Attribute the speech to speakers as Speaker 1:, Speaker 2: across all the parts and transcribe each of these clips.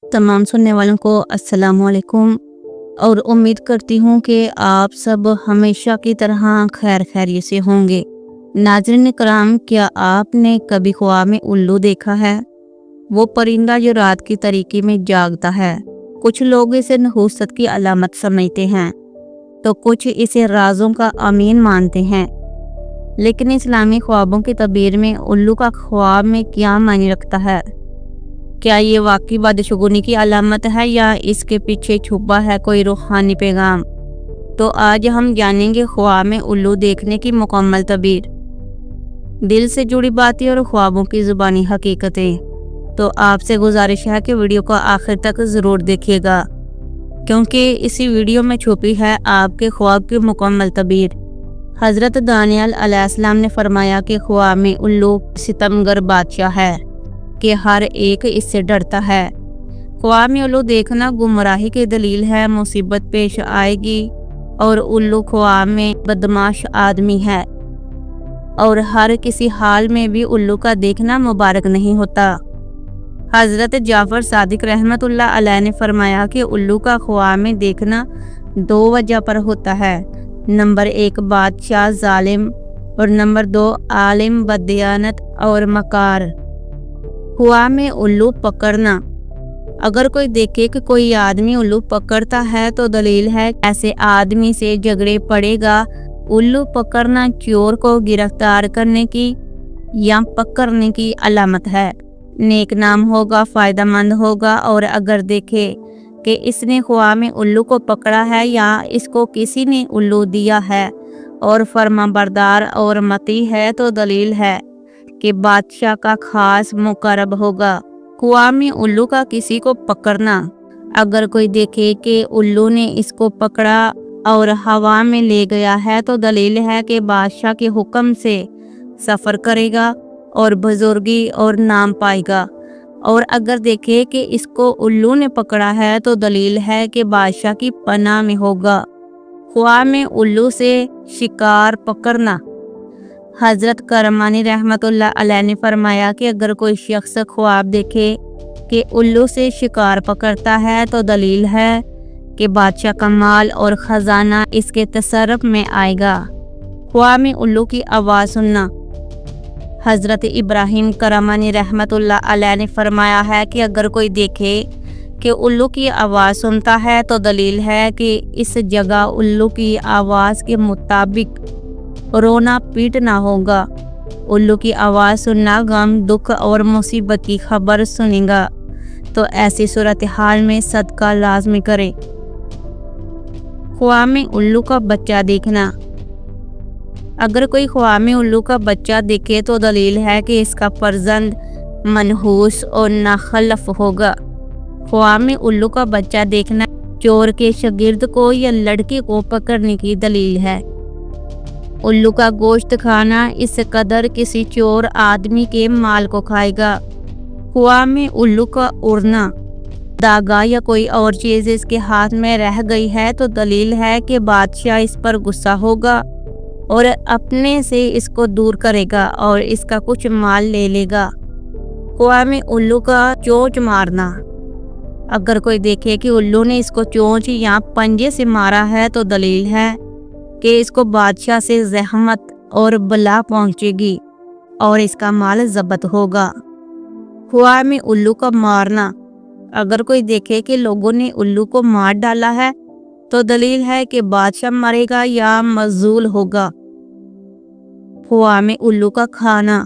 Speaker 1: तमाम सुनने वालों को अस्सलाम वालेकुम और उम्मीद करती हूँ कि आप सब हमेशा की तरह खैर खैरियत से होंगे। नाज़रीन कराम, क्या आपने कभी ख्वाब में उल्लू देखा है? वो परिंदा जो रात की तारीकी में जागता है। कुछ लोग इसे नहुसत की अलामत समझते हैं तो कुछ इसे राजों का अमीन मानते हैं। लेकिन इस्लामी ख्वाबों की तबीर में उल्लू का ख्वाब में क्या मायने रखता है? क्या ये वाकई बदशगुनी की अलामत है या इसके पीछे छुपा है कोई रूहानी पैगाम? तो आज हम जानेंगे ख्वाब में उल्लू देखने की मुकम्मल तबीर, दिल से जुड़ी बातें और ख्वाबों की ज़ुबानी हकीकतें। तो आपसे गुजारिश है कि वीडियो को आखिर तक ज़रूर देखिएगा, क्योंकि इसी वीडियो में छुपी है आपके ख्वाब की मुकम्मल तबीर। हज़रत दानियल अलैहिस्सलाम ने फरमाया कि ख्वाब में उल्लू सितमगर बादशाह है कि हर एक इससे डरता है। ख्वाब में उल्लू देखना गुमराही की दलील है, मुसीबत पेश आएगी। और उल्लू ख्वाब में बदमाश आदमी है और हर किसी हाल में भी उल्लू का देखना मुबारक नहीं होता। हज़रत जाफ़र सादिक रहमतुल्लाह अलैह ने फरमाया कि उल्लू का ख्वाब में देखना दो वजह पर होता है। नंबर 1 बादशाह जालिम और नंबर 2 आलिम बदयानत और मकार। ख्वाब में उल्लू पकड़ना। अगर कोई देखे कि कोई आदमी उल्लू पकड़ता है तो दलील है ऐसे आदमी से झगड़े पड़ेगा। उल्लू पकड़ना चोर को गिरफ्तार करने की या पकड़ने की अलामत है। नेक नाम होगा, फायदेमंद होगा। और अगर देखे कि इसने ख्वाब में उल्लू को पकड़ा है या इसको किसी ने उल्लू दिया है और फरमाबरदार और मती है तो दलील है कि बादशाह का खास मुकर्रब होगा। ख्वाब में उल्लू का किसी को पकड़ना। अगर कोई देखे कि उल्लू ने इसको पकड़ा और हवा में ले गया है तो दलील है कि बादशाह के हुक्म से सफ़र करेगा और बुजुर्गी और नाम पाएगा। और अगर देखे कि इसको उल्लू ने पकड़ा है तो दलील है कि बादशाह की पनाह में होगा। ख्वाब में उल्लू से शिकार पकड़ना। हज़रत करमानी रहमतुल्लाह अलैह ने फरमाया कि अगर कोई शख्स ख्वाब देखे कि उल्लू से शिकार पकड़ता है तो दलील है कि बादशाह का माल और ख़जाना इसके तसर्रुफ में आएगा। ख्वाब में उल्लू की आवाज़ सुनना। हज़रत इब्राहीम करमानी रहमतुल्लाह अलैह ने फरमाया है कि अगर कोई देखे कि उल्लू की आवाज़ सुनता है तो दलील है कि इस जगह उल्लू की आवाज़ के मुताबिक रोना पीटना होगा। उल्लू की आवाज़ सुनना गम, दुख और मुसीबत की खबर सुनेगा तो ऐसी सूरत हाल में सदका लाजमी करे। ख्वाब में उल्लू का बच्चा देखना। अगर कोई ख्वाब में उल्लू का बच्चा देखे तो दलील है कि इसका फर्जंद मनहूस और नाखलफ होगा। ख्वाब में उल्लू का बच्चा देखना चोर के शागिर्द को या लड़के को पकड़ने की दलील है। उल्लू का गोश्त खाना इस कदर किसी चोर आदमी के माल को खाएगा। ख्वाब में उल्लू का उड़ना। धागा या कोई और चीज़ इसके हाथ में रह गई है तो दलील है कि बादशाह इस पर गुस्सा होगा और अपने से इसको दूर करेगा और इसका कुछ माल ले लेगा। ख्वाब में उल्लू का चोंच मारना। अगर कोई देखे कि उल्लू ने इसको चोंच या पंजे से मारा है तो दलील है कि इसको बादशाह से ज़हमत और बला पहुंचेगी और इसका माल ज़ब्त होगा। ख्वाब में उल्लू का मारना। अगर कोई देखे कि लोगों ने उल्लू को मार डाला है तो दलील है कि बादशाह मरेगा या मजूल होगा। ख्वाब में उल्लू का खाना।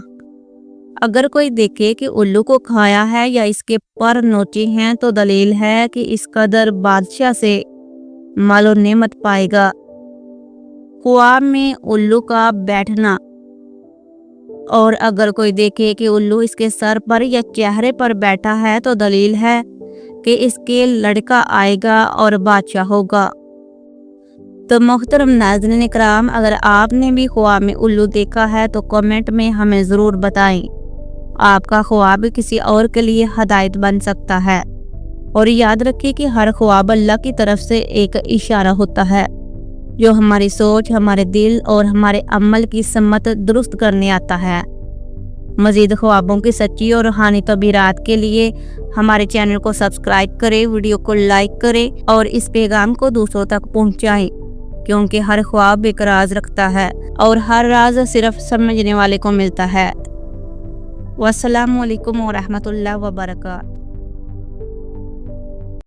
Speaker 1: अगर कोई देखे कि उल्लू को खाया है या इसके पर नोचे हैं तो दलील है कि इस कदर बादशाह से मालो नेमत पाएगा। ख्वाब में उल्लू का बैठना। और अगर कोई देखे कि उल्लू इसके सर पर या चेहरे पर बैठा है तो दलील है कि इसके लड़का आएगा और बादशाह होगा। तो मोहतरम नाज़रीन इकराम, अगर आपने भी ख्वाब में उल्लू देखा है तो कमेंट में हमें ज़रूर बताएं। आपका ख्वाब किसी और के लिए हदायत बन सकता है। और याद रखिए कि हर ख्वाब अल्लाह की तरफ से एक इशारा होता है जो हमारी सोच, हमारे दिल और हमारे अमल की सम्मत दुरुस्त करने आता है। مزید خوابوں کی سچی اور روحانی تعبیرات کے لیے ہمارے چینل کو سبسکرائب کریں، ویڈیو کو لائک کریں اور اس پیغام کو دوسروں تک پہنچائیں، کیونکہ ہر خواب ایک راز رکھتا ہے اور ہر راز صرف سمجھنے والے کو ملتا ہے۔ والسلام علیکم ورحمۃ اللہ وبرکاتہ۔